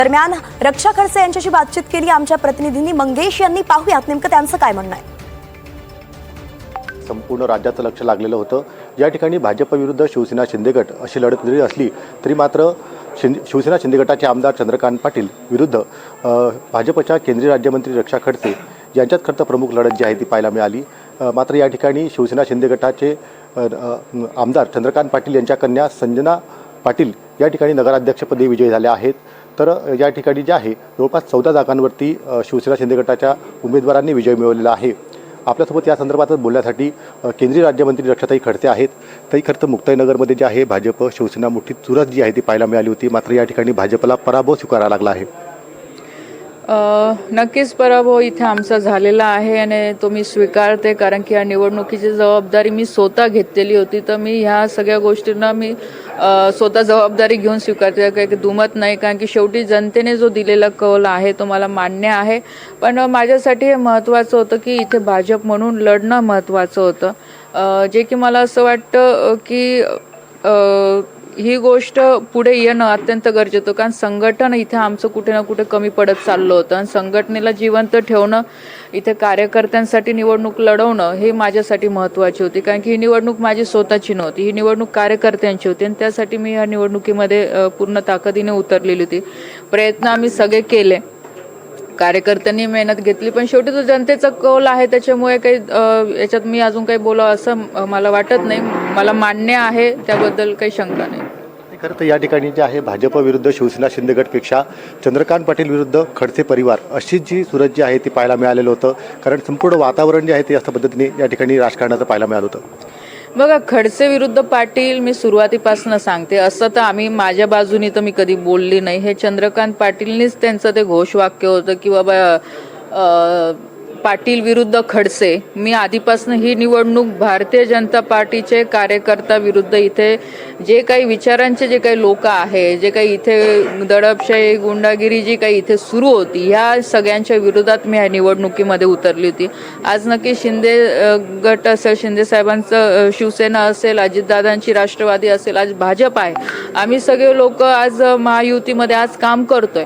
दरम्यान रक्षा खडसे यांच्याशी बातचीत केली आमच्या प्रतिनिधींनी। मंगेश यांनी पाहूयात नेमकं त्यांचं काय म्हणणं आहे। संपूर्ण राज्याचं लक्ष लागलेलं होतं। या ठिकाणी भाजप विरुद्ध शिवसेना शिंदे गट अशी लढत जरी असली तरी मात्र शिवसेना शिंदे गटाचे आमदार चंद्रकांत पाटील विरुद्ध भाजपच्या केंद्रीय राज्यमंत्री रक्षा खडसे यांच्यात खरं प्रमुख लढत जी आहे ती पाहायला मिळाली। मात्र या ठिकाणी शिवसेना शिंदे गटाचे आमदार चंद्रकांत पाटील यांच्या कन्या संजना पाटील या ठिकाणी नगराध्यक्षपदी विजयी झाल्या आहेत। तर या ठिकाणी जे आहे जवळपास 14 जागांवरती शिवसेना शिंदे गटाच्या उमेदवारांनी विजय मिळवलेला आहे। आपल्यासोबत या संदर्भात बोलण्यासाठी केंद्रीय राज्यमंत्री रक्षाताई खडसे आहेत। ताई, खरं तर मुक्ताईनगरमध्ये जे आहे भाजप शिवसेना मोठी चुरस जी आहे ती पाहायला मिळाली होती, मात्र या ठिकाणी भाजपला पराभव स्वीकारावा लागला आहे। नक्कीच पराभव इथे आमचा झालेला आहे आणि तो मी स्वीकारते, कारण की या निवडणुकीची जबाबदारी मी स्वतः घेतलेली होती। तर मी ह्या सगळ्या गोष्टींना मी स्वतः जबाबदारी घेऊन स्वीकारते, काही दुमत नाही, कारण की शेवटी जनतेने जो दिलेला कौल आहे तो मला मान्य आहे। पण माझ्यासाठी हे महत्त्वाचं होतं की इथे भाजप म्हणून लढणं महत्त्वाचं होतं, जे की मला असं वाटतं की ही गोष्ट पुढे येणं अत्यंत गरजेचं होतं, कारण संघटन इथे आमचं कुठे ना कुठे कमी पडत चाललं होतं आणि संघटनेला जिवंत ठेवणं, इथे कार्यकर्त्यांसाठी निवडणूक लढवणं हे माझ्यासाठी महत्त्वाची होती, कारण की ही निवडणूक माझी स्वतःची नव्हती, ही निवडणूक कार्यकर्त्यांची होती आणि त्यासाठी मी या निवडणुकीमध्ये पूर्ण ताकदीने उतरलेली होती। प्रयत्न आम्ही सगळे केले, कार्यकर्त्यांनी मेहनत घेतली, पण शेवटी तो जनतेचा कौल आहे, त्याच्यामुळे काही याच्यात मी अजून काही बोलावं असं मला वाटत नाही। मला मान्य आहे, त्याबद्दल काही शंका नाही। खरं तर या ठिकाणी जे आहे भाजप विरुद्ध शिवसेना शिंदे गटपेक्षा चंद्रकांत पाटील विरुद्ध खडसे परिवार अशी जी सुरत जी आहे ती पाहायला मिळालेलं होतं, कारण संपूर्ण वातावरण जे आहे ते अशा पद्धतीने या ठिकाणी राजकारणाचं पाहायला मिळालं होतं। बघा, खडसे विरुद्ध पाटील मी सुरुवातीपासून सांगते, असं तर आम्ही माझ्या बाजूनी तर मी कधी बोलली नाही। हे चंद्रकांत पाटीलनीच त्यांचं ते घोषवाक्य होतं की बाबा पाटील विरुद्ध खडसे। मी आधीपासून ही निवडणूक भारतीय जनता पार्टीचे कार्यकर्ता विरुद्ध इथे जे काही विचारांचे जे काही लोक आहे, जे काही इथे दडपशाही गुंडागिरी जी काही इथे सुरू होती, ह्या सगळ्यांच्या विरोधात मी ह्या निवडणुकीमध्ये उतरली होती। आज नक्की शिंदे गट असेल, शिंदे साहेबांचं शिवसेना असेल, अजितदादांची राष्ट्रवादी असेल, आज भाजप आहे, आम्ही सगळे लोक आज महायुतीमध्ये आज काम करतोय।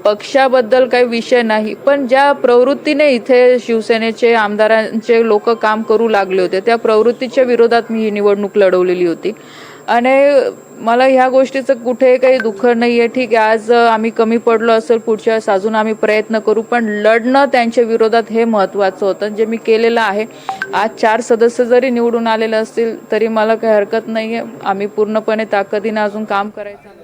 पक्षाबद्दल काही विषय नाही, पण ज्या प्रवृत्तीने इथे शिवसेनेचे आमदारांचे लोक काम करू लागले होते त्या प्रवृत्तीच्या विरोधात मी ही निवडणूक लढवलेली होती आणि मला ह्या गोष्टीचं कुठे काही दुःख नाही आहे। ठीक आहे, आज आम्ही कमी पडलो असेल, पुढच्या वेळेस अजून आम्ही प्रयत्न करू, पण लढणं त्यांच्या विरोधात हे महत्त्वाचं होतं, जे मी केलेलं आहे। आज 4 सदस्य जरी निवडून आलेले असतील तरी मला काही हरकत नाही आहे, आम्ही पूर्णपणे ताकदीने अजून काम करायचं।